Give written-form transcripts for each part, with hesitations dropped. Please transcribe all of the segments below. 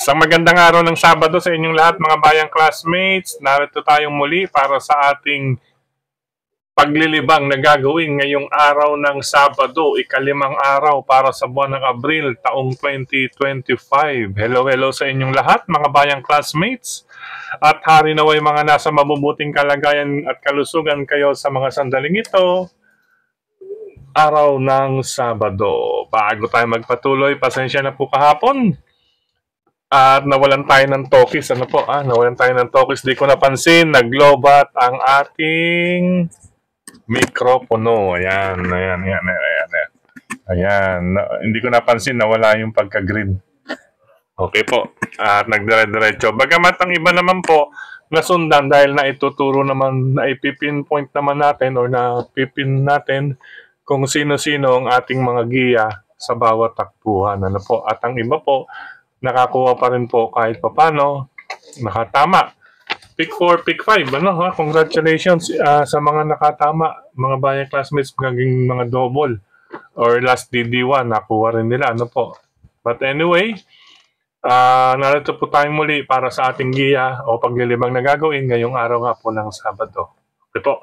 Isang magandang araw ng Sabado sa inyong lahat mga bayang classmates. Narito tayong muli para sa ating paglilibang na gagawin ngayong araw ng Sabado, ikalimang araw para sa buwan ng Abril, taong 2025. Hello sa inyong lahat mga bayang classmates. At hari naway mga nasa mabubuting kalagayan at kalusugan kayo sa mga sandaling ito. Araw ng Sabado. Bago tayo magpatuloy, pasensya na po kahapon. At nawalan tayo ng tokis. Nawalan tayo ng tokis. Di ko napansin. Naglobat ang ating mikropono. Ayan. Hindi ko napansin. Nawala yung pagka-green. Okay po. At nagdire-diretso. Bagamat ang iba naman po, nasundan dahil na ituturo naman, na ipipinpoint naman natin or na pipin natin kung sino-sino ang ating mga giya sa bawat takbuhan. At ang iba po, nakakuha pa rin po kahit papano, nakatama. Pick 4, pick 5, Congratulations sa mga nakatama, mga bayang classmates, magiging mga double or last DD1, nakuha rin nila, But anyway, narito po tayong muli para sa ating giya o paglilibang na gagawin ngayong araw nga po ng Sabado. Okay po.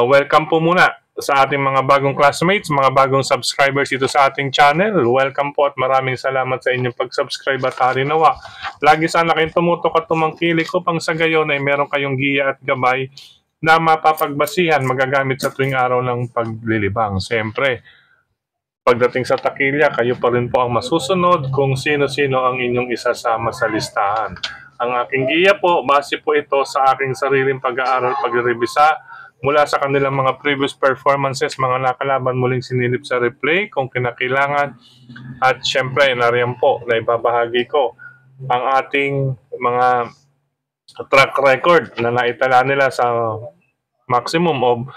Welcome po muna sa ating mga bagong classmates, mga bagong subscribers dito sa ating channel. Welcome po at maraming salamat sa inyong pag-subscribe at hari nawa. Lagi sana kayong tumutok at tumangkilik upang sa gayon ay meron kayong giya at gabay na mapapagbasihan, magagamit sa tuwing araw ng paglilibang. Siyempre, pagdating sa takilya, kayo pa rin po ang masusunod kung sino-sino ang inyong isasama sa listahan. Ang aking giya po, base po ito sa aking sariling pag-aaral, pagrebisa, mula sa kanilang mga previous performances, mga nakalaban muling sinilip sa replay kung kinakailangan. At syempre, nariyan po na ibabahagi ko ang ating mga track record na naitala nila sa maximum of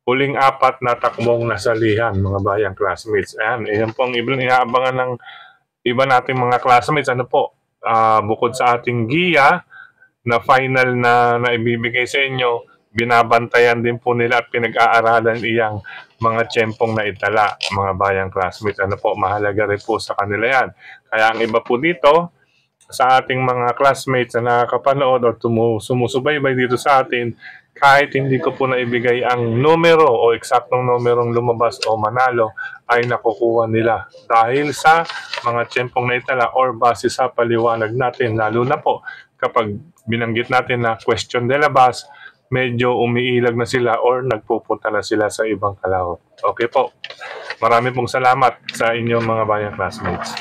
huling 4 na takbong nasalihan, mga bayang classmates. Ayan po ang inaabangan ng iba nating mga classmates. Bukod sa ating giya na final na naibibigay sa inyo, binabantayan din po nila at pinag-aaralan iyang mga tiyempong na itala, mga bayang classmates. Mahalaga rin po sa kanila yan. Kaya ang iba po dito, sa ating mga classmates na nakakapanood o sumusubaybay dito sa atin, kahit hindi ko po naibigay ang numero o eksaktong numerong lumabas o manalo, ay nakukuha nila dahil sa mga tiyempong na itala or base sa paliwanag natin, lalo na po kapag binanggit natin na question de la base, medyo umiilag na sila or nagpupunta na sila sa ibang kalahok. Okay po. Marami pong salamat sa inyong mga bayang classmates.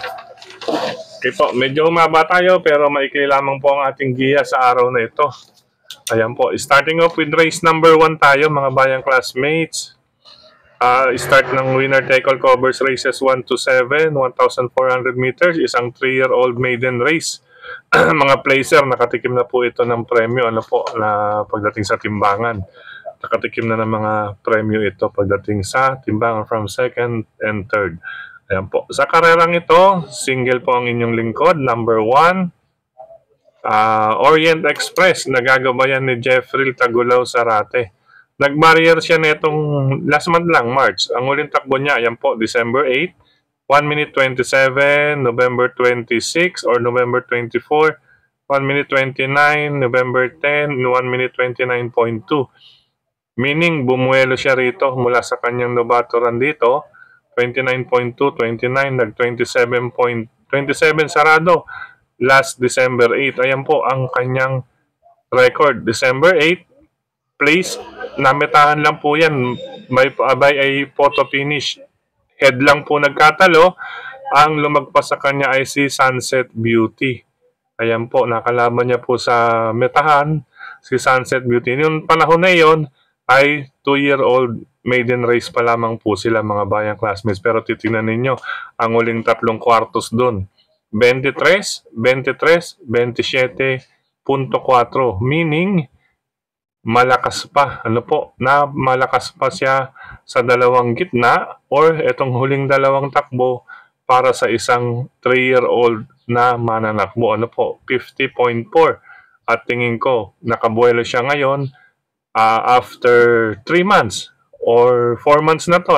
Okay po. Medyo humaba tayo pero maikli lamang po ang ating giya sa araw na ito. Ayan po. Starting off with race number 1 tayo, mga bayang classmates. Start ng winner take all covers races 1 to 7, 1,400 meters, isang 3-year-old maiden race. Mga placer, nakatikim na po ito ng premyo na pagdating sa timbangan. Nakatikim na ng mga premyo ito pagdating sa timbangan from 2nd and 3rd. Ayan po. Sa karerang ito, single po ang inyong lingkod, number 1. Orient Express, nagagabayan ni Jeffrey Tagulaw Sarate. Nag-barrier siya netong last month lang, March. Ang uling takbo niya, ayan po, December 8. 1 minute 27, November 26 or November 24, 1 minute 29, November 10, 1 minute 29.2. Meaning, bumuelo siya rito mula sa kanyang novato run dito, 29.2, 29, nag-27 sarado last December 8. Ayan po ang kanyang record. December 8, place, nametahan lang po yan. By ay photo finish. Head lang po nagkatalo, ang lumagpas sa kanya ay si Sunset Beauty. Ayan po, nakalaban niya po sa metahan, si Sunset Beauty. Yung panahon na yon ay 2-year-old maiden race pa lamang po sila, mga bayang classmates. Pero titingnan ninyo, ang uling 3 kwartos doon. 23, 23, 27.4. Meaning, malakas pa, malakas pa siya sa dalawang gitna or itong huling dalawang takbo para sa isang 3-year-old na mananakbo. 50.4. At tingin ko, nakabuelo siya ngayon after 3 months or 4 months na to.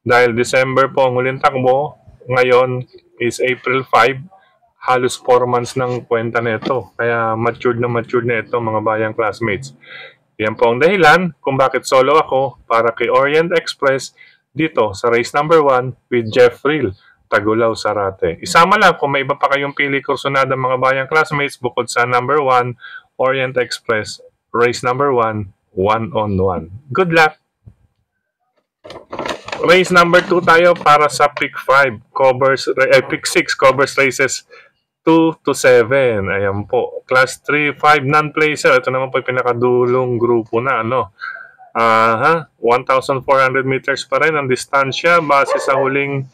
Dahil December po ang huling takbo, ngayon is April 5. halos 4 months ng kwenta na ito. Kaya matured na ito mga bayang classmates. Yan po ang dahilan kung bakit solo ako para kay Orient Express dito sa race number 1 with Jeff Frill, Tagulaw, Sarate. Isama lang kung may iba pa kayong pili kursunada mga bayang classmates bukod sa number 1, Orient Express, race number 1, 1-on-1. Good luck! Race number 2 tayo para sa pick 5 covers, pick 6 covers races 2 to 7. Ayan po. Class 3, 5 non-placer. Ito naman po yung pinakadulong grupo na, 1,400 meters pa rin ang distansya base sa huling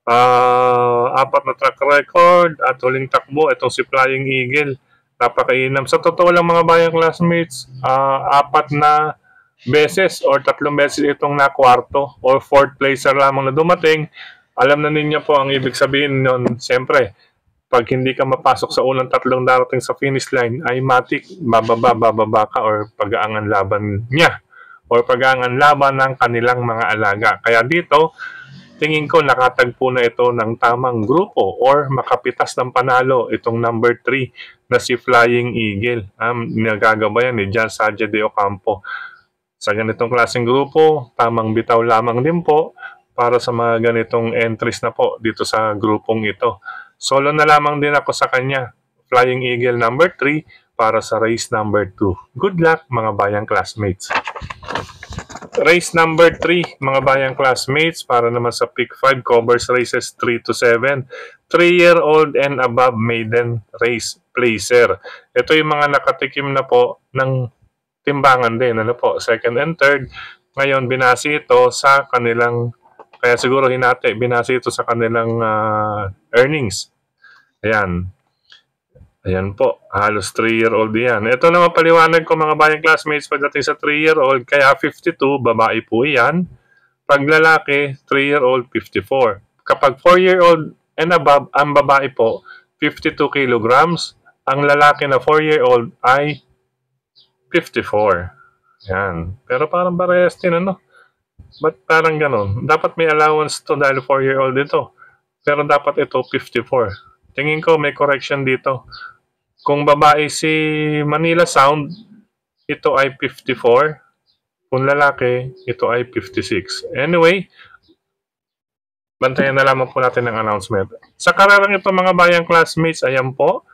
4 na track record at huling takbo. Itong si Flying Eagle. Napakainam. Sa totoo lang mga bayang classmates, 4 na beses or 3 beses itong nakwarto or 4th placer lamang na dumating. Alam na ninyo po ang ibig sabihin nun. Siyempre, pag hindi ka mapasok sa unang 3 darating sa finish line, ay matik, bababa ka or pag-aangan laban niya or pag-aangan laban ng kanilang mga alaga. Kaya dito, tingin ko nakatagpo na ito ng tamang grupo or makapitas ng panalo itong number 3 na si Flying Eagle. Nagagabayan ni John Sadia de Ocampo. Sa ganitong klaseng grupo, tamang bitaw lamang din po para sa mga ganitong entries na po dito sa grupong ito. Solo na lamang din ako sa kanya, Flying Eagle number 3 para sa race number 2. Good luck mga bayang classmates! Race number 3 mga bayang classmates para naman sa pick 5 covers races 3 to 7. 3-year-old and above maiden race placer. Ito yung mga nakatikim na po ng timbangan din, second and third. Ngayon, binasi ito sa kanilang, kaya siguro binasi ito sa kanilang earnings. Ayan. Ayan po, halos 3-year-old yan. Ito naman paliwanag ko mga bayang classmates pagdating sa 3-year-old, kaya 52, babae po yan. Pag lalaki, 3-year-old, 54. Kapag 4-year-old and above, ang babae po, 52 kilograms. Ang lalaki na 4-year-old ay 54. Yan. Pero parang parehas din, Ba't parang ganon? Dapat may allowance to dahil 4-year-old ito. Pero dapat ito 54. Tingin ko may correction dito. Kung babae si Manila Sound, ito ay 54. Kung lalaki, ito ay 56. Anyway, bantayan na lamang po natin ang announcement. Sa kararang ito mga bayang classmates, ayan po.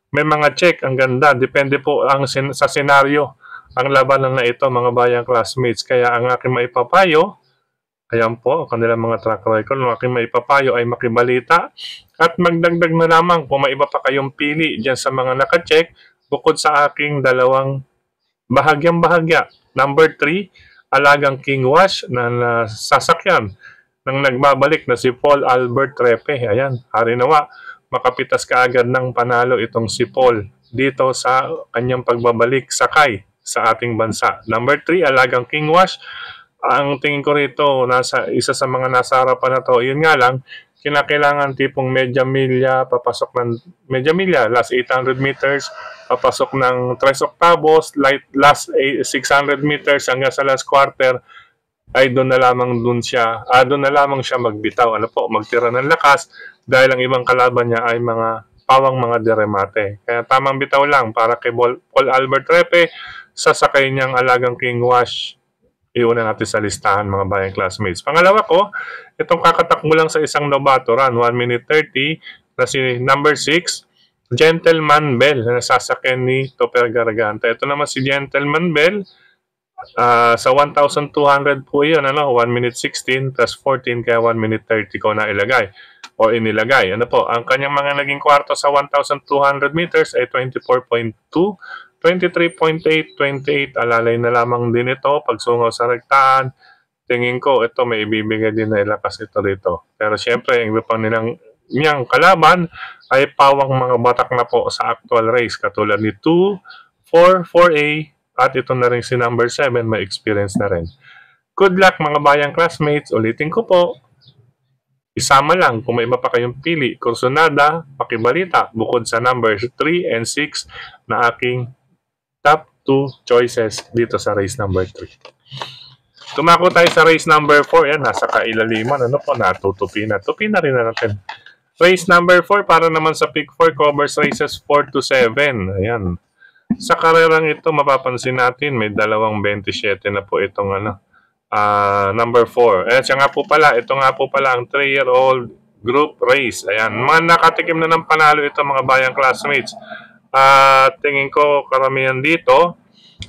May mga check, ang ganda. Depende po sa senaryo ang labanan na ito mga bayang classmates. Kaya ang aking maipapayo, ayan po, ang kanilang mga track record, ang aking maipapayo ay makibalita at magdagdag na lamang kung may iba pa kayong pili dyan sa mga nakacheck bukod sa aking dalawang bahagyang-bahagya. Number 3, alagang King Wash na sasakyan ng nagbabalik na si Paul Albert Trepe. Ayan, hari nawa. Makapitas kaagad ng panalo itong si Paul dito sa kanyang pagbabalik sakay sa ating bansa. Number 3, alagang King Wash. Ang tingin ko rito, isa sa mga nasa harapan na to, yun nga lang, kinakailangan tipong medya milya, papasok ng medya milya, last 800 meters, papasok ng 3 octavos, last 600 meters hanggang sa last quarter, ay doon na lamang siya magbitaw, magtira ng lakas dahil ang ibang kalaban niya ay pawang mga deremate. Kaya tamang bitaw lang para kay Paul Albert Trepe, sasakay niyang alagang King Wash. Iuna natin sa listahan mga bayang classmates. Pangalawa ko, itong kakatakbo lang sa isang novato run, 1 minute 30, na si number 6, Gentleman Bell, na sasakyan ni Topper Garganta. Ito naman si Gentleman Bell, sa 1,200 po yun, 1 minute 16 plus 14, kaya 1 minute 30 ko na ilagay o inilagay. Ang kanyang mga naging kwarto sa 1,200 meters ay 24.2, 23.8, 28, alalay na lamang din ito pagsungaw sa rektahan. Tingin ko ito may ibibigay din na ilakas ito dito. Pero syempre, yung iba pang niyang kalaban ay pawang mga batak na po sa actual race katulad ni 2, 4, 4A at ito na rin si number 7, may experience na rin. Good luck mga bayang classmates. Ulitin ko po, isama lang kung may iba pa kayong pili, kursunada, pakibalita bukod sa numbers 3 and 6 na aking top 2 choices dito sa race number 3. Tumako tayo sa race number 4. Yan, nasa kailaliman. Natutupi na. Tupi na rin natin. Race number 4, para naman sa pick 4, covers races 4 to 7. Ayan. Sa karerang ito, mapapansin natin, may dalawang 27 na po itong number 4. Siya nga po pala, ito nga po pala ang 3-year-old group race. Ayan. Mga nakatikim na ng panalo ito, mga bayang classmates. Tingin ko karamihan dito,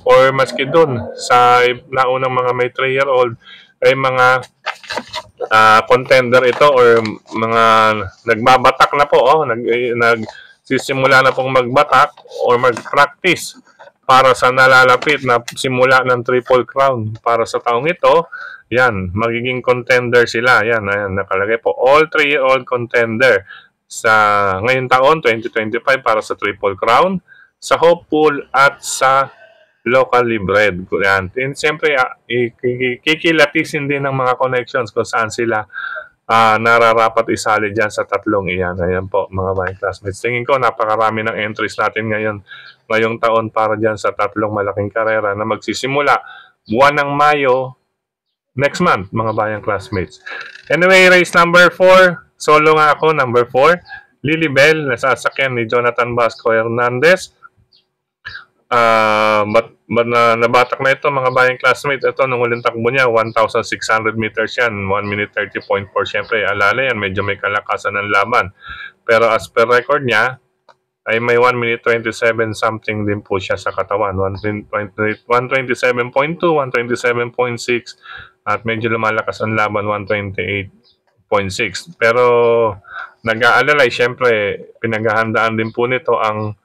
or maski dun, sa naunang mga may 3-year-old, ay mga contender ito, or mga nagbabatak na po, nagsisimula na pong magbatak or mag-practice para sa nalalapit na simula ng Triple Crown para sa taong ito. Yan, magiging contender sila. Yan, ayan, nakalagay po. All 3-year-old contender sa ngayong taon, 2025, para sa Triple Crown, sa Hopeful at sa locally bred. Yan. And siyempre, kikilatisin din ng mga connections kung saan sila nararapat isali dyan sa tatlong iyan. Ayan po, mga bayang classmates. Tingin ko, napakarami ng entries natin ngayong taon para dyan sa tatlong malaking karera na magsisimula buwan ng Mayo next month, mga bayang classmates. Anyway, race number 4, solo nga ako, number 4, Lilibel, nasasakyan ni Jonathan Vasco Hernandez. Nabatak na ito, mga bayang classmates. Ito, nung uling takbo niya, 1,600 meters yan, 1 minute 30.4. Siyempre, alala yan, medyo may kalakasan ng laban. Pero as per record niya, ay may 1 minute 27 something din po siya sa katawan. 127.2, 127.6, at medyo lumalakas ang laban, 128.6. Pero nag-aalalay, siyempre, pinaghahandaan din po nito ang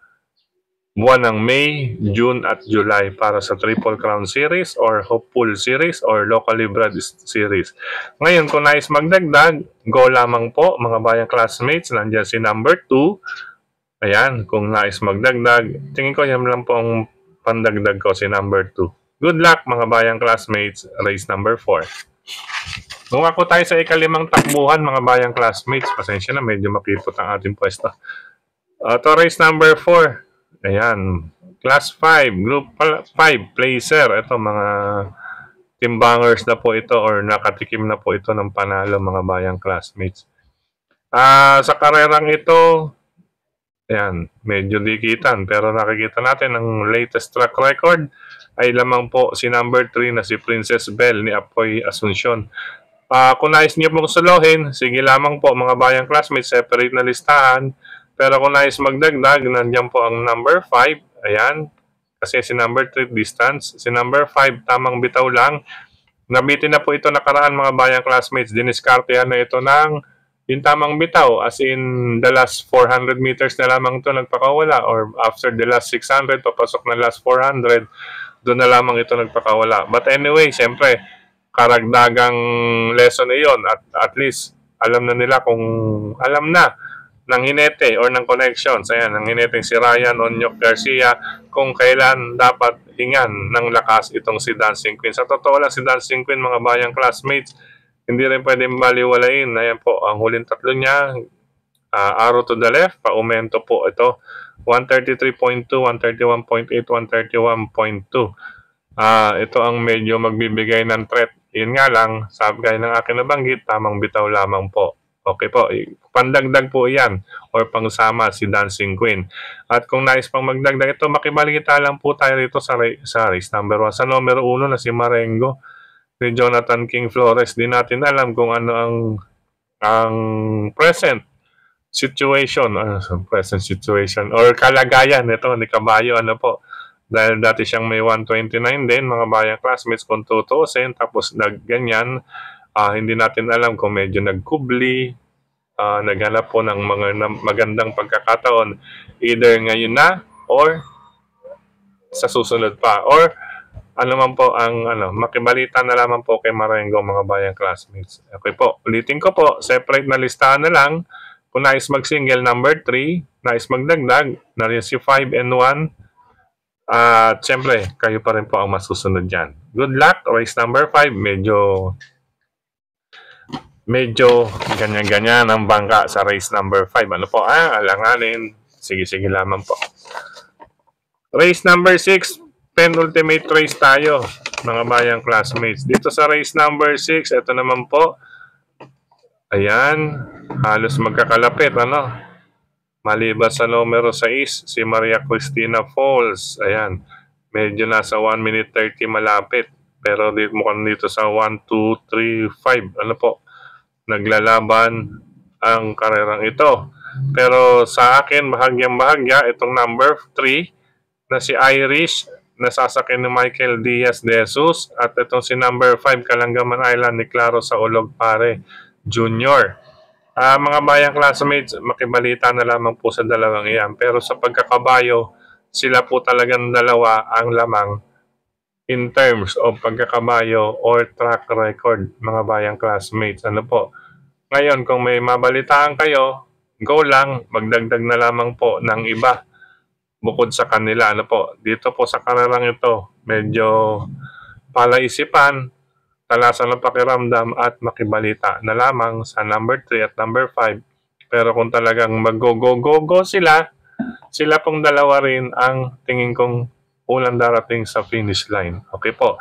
buwan ng May, June at July para sa Triple Crown Series or Hopeful Series or Locally Bred Series. Ngayon, kung nais magdagdag, go lamang po, mga bayang classmates. Nandiyan si number 2. Ayan, kung nais magdagdag, tingin ko yan lang po ang pandagdag ko, si number 2. Good luck, mga bayang classmates. Race number 4. Kung ako tayo sa ikalimang takbuhan, mga bayang classmates, pasensya na, medyo makipot ang ating pwesto. Ito, race number 4. Ayan, class 5, group 5, placer. Ito, mga timbangers na po ito or nakatikim na po ito ng panalo, mga bayang classmates. Sa karerang ito, ayan, medyo dikitan. Pero nakikita natin ang latest track record ay lamang po si number 3 na si Princess Belle ni Apoy Asuncion. Kung nais niyo pong suluhin, sige lamang po, mga bayang classmates, separate na listahan. Pero kung nais magdagdag, nandiyan po ang number 5. Ayan. Kasi si number 3 distance. Si number 5 tamang bitaw lang. Nabitin na po ito nakaraan, mga bayang classmates. Diniskartehan na ito ng yung tamang bitaw. As in, the last 400 meters na lamang ito nagpakawala. Or after the last 600, papasok na last 400, doon na lamang ito nagpakawala. But anyway, siyempre, karagdagang lesson na yun. At least, alam na nila kung alam na ng hinete or ng connections. Ayan, ng hinete si Ryan Onyok Garcia kung kailan dapat hingan ng lakas itong si Dancing Queen. Sa totoo lang, si Dancing Queen, mga bayang classmates, hindi rin pwede baliwalain. Ayan po, ang huling tatlo niya, arrow to the left, paumento po ito. 133.2, 131.8, 131.2. Ito ang medyo magbibigay ng threat. Yun nga lang, sabi gaya ng akin nabanggit, tamang bitaw lamang po. Okay po, pandagdag po yan or pangsama si Dancing Queen. At kung nais pang magdagdag ito, makibalita lang po tayo rito sa race number 1. Sa numero 1 na si Marengo ni Jonathan King Flores. Di natin alam kung ano ang present situation, or kalagayan nito ni Kabayo, ano po. Dahil dati siyang may 129 din, mga bayang classmates, kung tutuusin, tapos ganyan. Hindi natin alam kung medyo nagkubli, naghanap po ng mga magandang pagkakataon either ngayon na or sa susunod pa. Or ano man po ang makibalita na lamang po kay Marengo, mga bayang classmates. Okay po, ulitin ko po, separate na listahan na lang. Kung nais mag-single, number 3, nais magdagdag, na rin si 5 and 1. At syempre, kayo pa rin po ang masusunod dyan. Good luck, race number 5, medyo ganyan-ganyan ang bangka sa race number 5. Ano po? Alanganin. Sige lamang po. Race number 6, penultimate race tayo, mga bayang classmates. Dito sa race number 6, ito naman po, Ayan, halos magkakalapit, ano? Maliban sa numero 6, si Maria Cristina Falls. Ayan, medyo nasa 1 minute 30 malapit. Pero mukhang dito sa 1, 2, 3, 5, ano po, naglalaban ang karerang ito. Pero sa akin, bahagyang-bahagya, itong number 3 na si Irish, nasasakyan ni Michael Diaz de Jesus, at itong si number 5, Kalangaman Island ni Claro sa Olog Pare Junior. Mga bayang classmates, makibalita na lamang po sa dalawang iyan. Pero sa pagkakabayo, sila po talagang dalawa ang lamang in terms of pagkakabayo or track record, mga bayang classmates. Ano po? Ngayon, kung may mabalitaan kayo, go lang, magdagdag na lamang po ng iba bukod sa kanila. Ano po? Dito po sa karerang ito, medyo palaisipan, talasan ng pakiramdam at makibalita na lamang sa number 3 at number 5. Pero kung talagang mag-go-go-go sila, sila pong dalawa rin ang tingin kong ulang darating sa finish line. Okay po.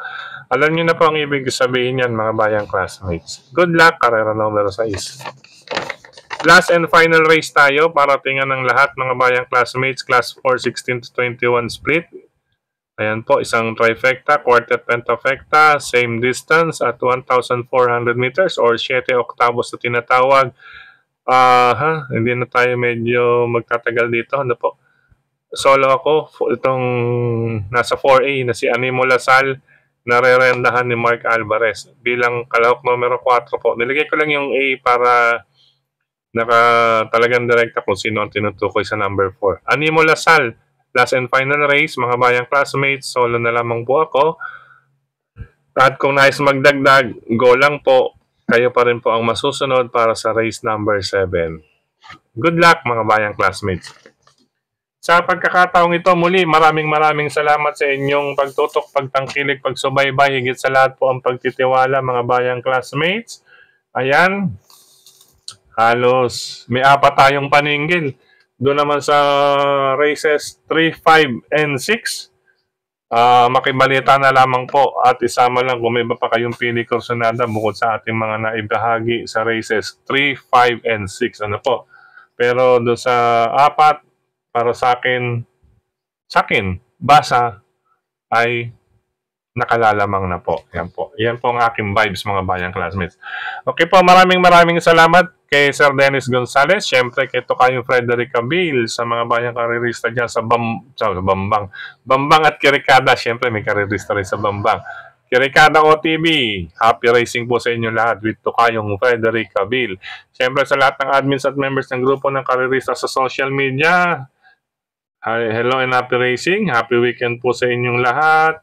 Alam niyo na po ang ibig sabihin yan, mga bayang classmates. Good luck, karera numero 6. Last and final race tayo para tingnan ng lahat, mga bayang classmates. Class 4, 16 to 21 split. Ayan po, isang trifecta, quartet pentafecta, same distance at 1,400 meters or 7 octavos na tinatawag. Hindi na tayo medyo magtatagal dito. Ano po? Solo ako, itong nasa 4A na si Animo Lasal, narerendahan ni Mark Alvarez bilang kalahok numero 4 po. Nilagay ko lang yung A para talagang direkta kung sino ang tinutukoy sa number 4. Animo Lasal, last and final race, mga bayang classmates, solo na lamang po ako. At kung nais magdagdag, go lang po. Kayo pa rin po ang masusunod para sa race number 7. Good luck, mga bayang classmates. Sa pagkakataong ito, muli, maraming salamat sa inyong pagtutok, pagtangkilik, pagsubaybay, higit sa lahat po ang pagtitiwala, mga bayang classmates. Ayan, halos may 4 tayong paninggil. Doon naman sa races 3, 5, and 6, makibalita na lamang po at isama lang kung may iba pa kayong pili kursunada bukod sa ating mga naibahagi sa races 3, 5, and 6. Ano po? Pero doon sa 4, para sa akin, basa ay nakalalamang na po. Yan po. Yan po ang aking vibes, mga bayang classmates. Okay po, maraming salamat kay Sir Dennis Gonzalez. Siyempre, kay Tokayo Frederick Cabil, sa mga bayang karirista dyan sa Bambang. Bambang at Kirikada. Siyempre, may karirista rin sa Bambang. Kirikada OTV, happy racing po sa inyo lahat with Tokayong Frederick Cabil. Siyempre, sa lahat ng admins at members ng grupo ng karirista sa social media, hello and happy racing. Happy weekend po sa inyong lahat.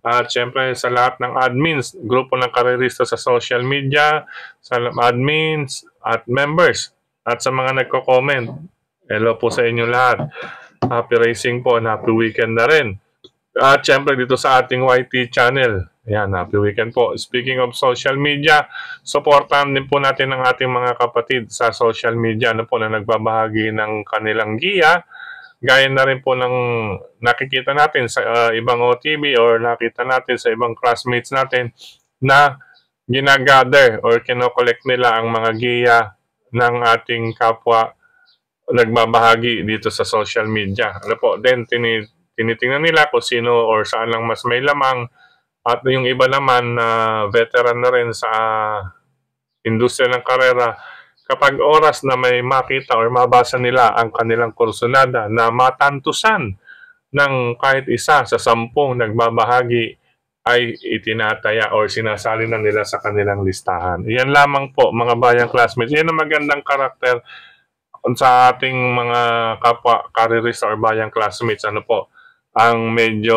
At syempre sa lahat ng admins, grupo ng karirista sa social media, sa admins at members, at sa mga nagko-comment, hello po sa inyo lahat. Happy racing po and happy weekend na rin. At syempre dito sa ating YT channel, ayan, happy weekend po. Speaking of social media, supportan din po natin ang ating mga kapatid sa social media na po na nagbabahagi ng kanilang giya. Gaya na rin po ng nakikita natin sa ibang OTV or nakita natin sa ibang classmates natin na ginagather or kinokollect nila ang mga giya ng ating kapwa nagbabahagi dito sa social media. Ano po, then tinitingnan nila kung sino or saan lang mas may lamang, at yung iba naman na veteran na rin sa industriya ng karera, kapag oras na may makita or mabasa nila ang kanilang kursunada na matantusan ng kahit isa sa 10 nagbabahagi, ay itinataya or sinasali na nila sa kanilang listahan. Yan lamang po, mga bayang classmates. Yan ang magandang karakter sa ating mga kapwa karirista or bayang classmates. Ano po, ang medyo,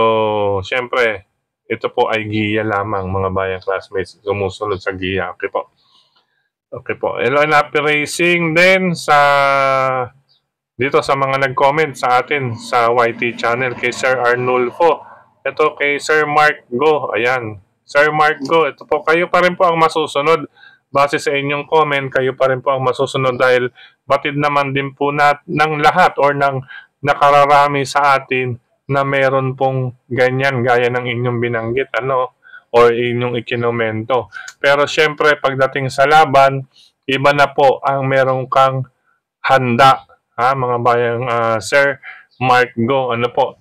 syempre, ito po ay giya lamang, mga bayang classmates. Sumusunod sa giya. Okay po. Okay po. Hello and happy racing din dito sa mga nag-comment sa atin sa YT channel, kay Sir Arnulfo. Ito kay Sir Mark Go. Ayan. Sir Mark Go, ito po, kayo pa rin po ang masusunod. Base sa inyong comment, kayo pa rin po ang masusunod dahil batid naman din po ng lahat or ng nakararami sa atin na meron pong ganyan gaya ng inyong binanggit. Ano? Or inyong ikinomento. Pero syempre, pagdating sa laban, iba na po ang meron kang handa, ha, mga bayang Sir Mark Go. Ano po,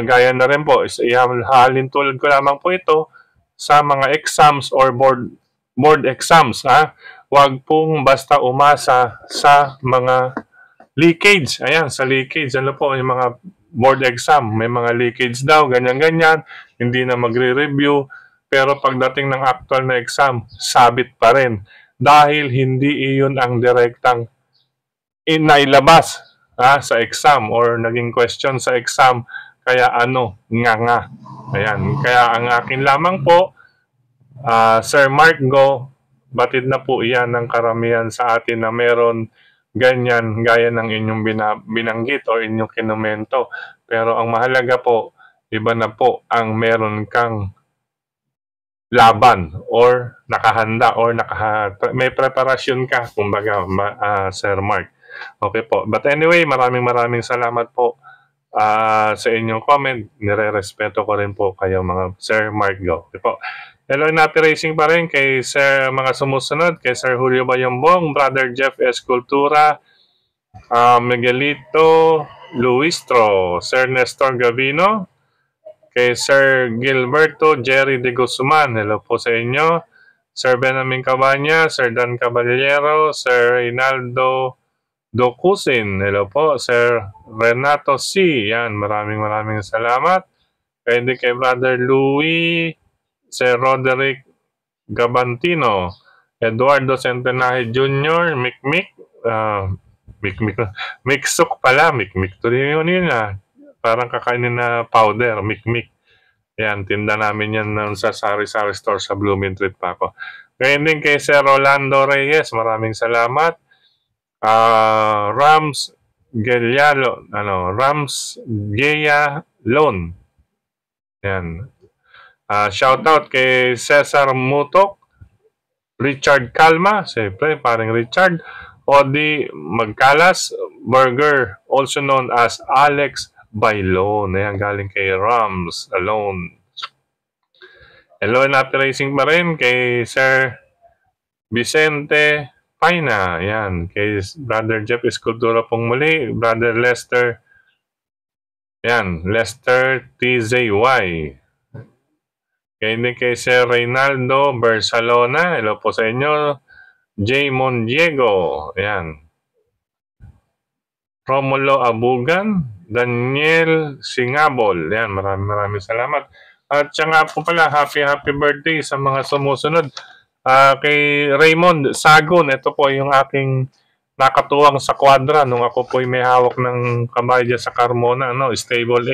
gaya na rin po, ihalin tulad ko lamang po ito sa mga exams or board exams. Ha? Huwag pong basta umasa sa mga leakage. Ayan, sa leakage, ano po, yung mga board exam, may mga leakage daw, ganyan-ganyan, hindi na magre-review, pero pagdating ng actual na exam, sabit pa rin. Dahil hindi iyon ang direktang nailabas sa exam or naging question sa exam, kaya nga. Ayan, kaya ang akin lamang po, Sir Mark Go, batid na po iyan ng karamihan sa atin na meron ganyan gaya ng inyong binanggit o inyong kinumento. Pero ang mahalaga po, iba na po ang meron kang laban or nakahanda or may preparasyon ka, kumbaga, Sir Mark. Okay po. But anyway, maraming salamat po sa inyong comment. Nire-respeto ko rin po kayo, mga Sir Mark Go. Okay po. Hello, Napi Racing pa rin kay Sir mga sumusunod, kay Sir Julio Bayambong, Brother Jeff Escultura, Miguelito Luistro, Sir Nestor Gavino, kay Sir Gilberto Jerry de Guzman, hello po sa inyo, Sir Benjamin Cabanya, Sir Dan Caballero, Sir Reynaldo Docusin, hello po, Sir Renato C, yan, maraming salamat, kay Brother Louis, Sir Roderick Gabantino, Eduardo Centenaje Jr., Miksuk pala, Mikmik to rin yun parang kakainin na powder, Mikmik. Yan, tinda namin yan sa sari-sari store sa Blooming Treat pa ako. Ngayon din kay Sir Rolando Reyes, maraming salamat. Rams Geya Loan. Yan. Shout out kay Cesar Mutok, Richard Calma, siyempre paring Richard, Odi Magkalas Burger, also known as Alex Bailon. Ayan, galing kay Rams Alone. Hello, Napi Racing pa rin kay Sir Vicente Paina. Ayan, kay Brother Jeff Escultura pong muli, Brother Lester. Ayan, Lester TZY. Kay Sir Reynaldo Barcelona, hello po sa inyo. J. Mondiego, ayan. Romulo Abugan, Daniel Singabol, ayan, maraming salamat. At siya nga po pala, happy birthday sa mga sumusunod. Kay Raymond Sagon, ito po yung aking nakatuwang sa kwadra nung ako po may hawak ng kamay dyan sa Carmona, Stable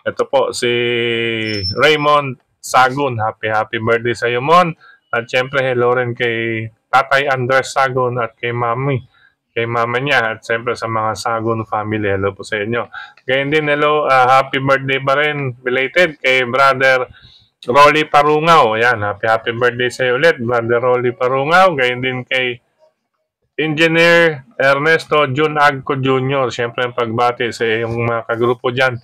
8. Ito po si Raymond Sagon, happy birthday sa iyo, Mon. At syempre, hello rin kay Tatay Andres Sagon at kay mama niya, at syempre sa mga Sagon family, hello po sa inyo. Gayun din, hello, happy birthday pa rin, belated, kay Brother Rolly Parungaw. Ayan, happy birthday sa iyo ulit, Brother Rolly Parungaw. Gayun din kay Engineer Ernesto Jun Agco Jr. Syempre, ang pagbati sa iyong mga kagrupo dyan.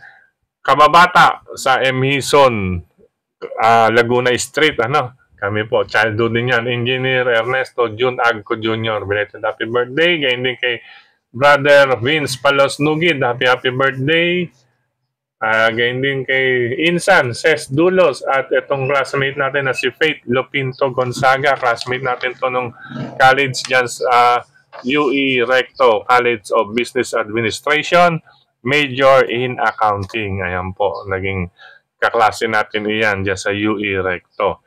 Kababata sa Emhison, Laguna Street, kami po, childhood din yan. Engineer Ernesto Jun Agco Jr. Belated happy birthday. Gayun din kay Brother Vince Palos Nugid, happy birthday. Gayun din kay Insan Ses Dulos at itong classmate natin na si Faith Lopinto Gonzaga. Classmate natin to nung college dyan sa UE Recto College of Business Administration, major in accounting. Ayan po, naging kaklase natin iyan dyan sa UE Recto.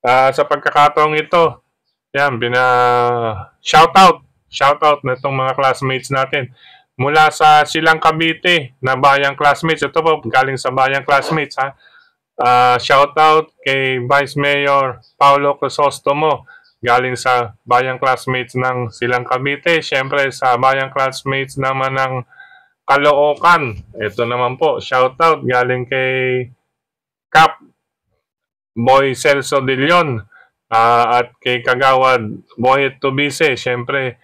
Sa pagkakataong ito, yan, shoutout na itong mga classmates natin. Mula sa Silang Cavite na Bayang Classmates, ito po, galing sa Bayang Classmates, shoutout kay Vice Mayor Paulo Crisostomo, galing sa Bayang Classmates ng Silang Cavite. Siyempre, sa Bayang Classmates naman ng Caloocan, ito naman po, shoutout galing kay Cap Boy Celso de Leon at kay Kagawad Boyet Tubise. Siyempre,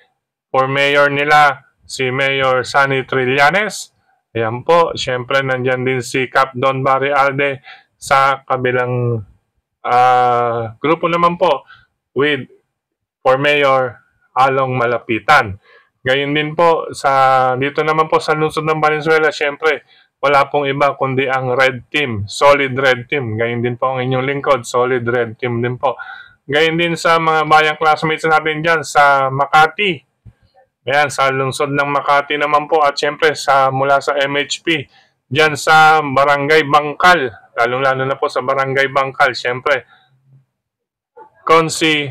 for mayor nila, si Mayor Sunny Trillanes. Ayan po, siyempre, nandyan din si Cap Don Barry Alde sa kabilang grupo naman po with for mayor Along Malapitan. Gayun din po, dito naman po sa lungsod ng Valenzuela, syempre, wala pong iba kundi ang Red Team, Solid Red Team. Gayun din po ang inyong lingkod, Solid Red Team din po. Gayun din sa mga bayang classmates natin dyan sa Makati. Ayan, sa lungsod ng Makati naman po at syempre mula sa MHP, dyan sa Barangay Bangkal, lalong-lalo na po sa Barangay Bangkal, syempre, Consi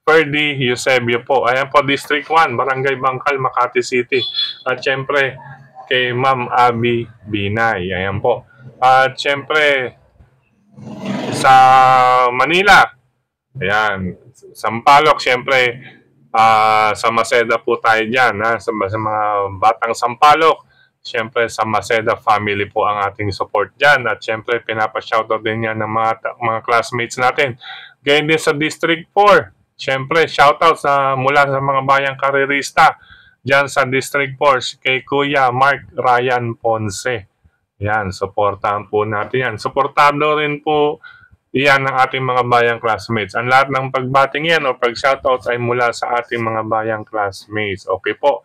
Ferdy Eusebio po. Ayan po, District 1, Barangay Bangkal, Makati City. At syempre, kay Ma'am Abby Binay. Ayan po. At syempre, sa Manila, ayan, Sampaloc, syempre, sa Maceda po tayo dyan. Sa mga batang Sampaloc, syempre sa Maceda family po ang ating support dyan. At syempre, pinapa-shoutout din yan ng mga classmates natin. Ganyan din sa District 4. Siyempre, shoutout mula sa mga bayang karerista dyan sa District 4 kay Kuya Mark Ryan Ponce. Yan, supportahan po natin yan. Supportado rin po yan ng ating mga bayang classmates. Ang lahat ng pagbating yan o pag-shoutout ay mula sa ating mga bayang classmates. Okay po.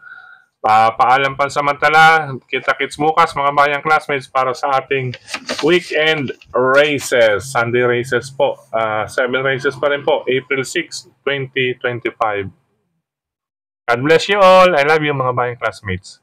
Paalam pansamantala, kita-kits bukas mga bayang classmates para sa ating weekend races. Sunday races po. 7 races pa rin po. April 6, 2025. God bless you all. I love you mga bayang classmates.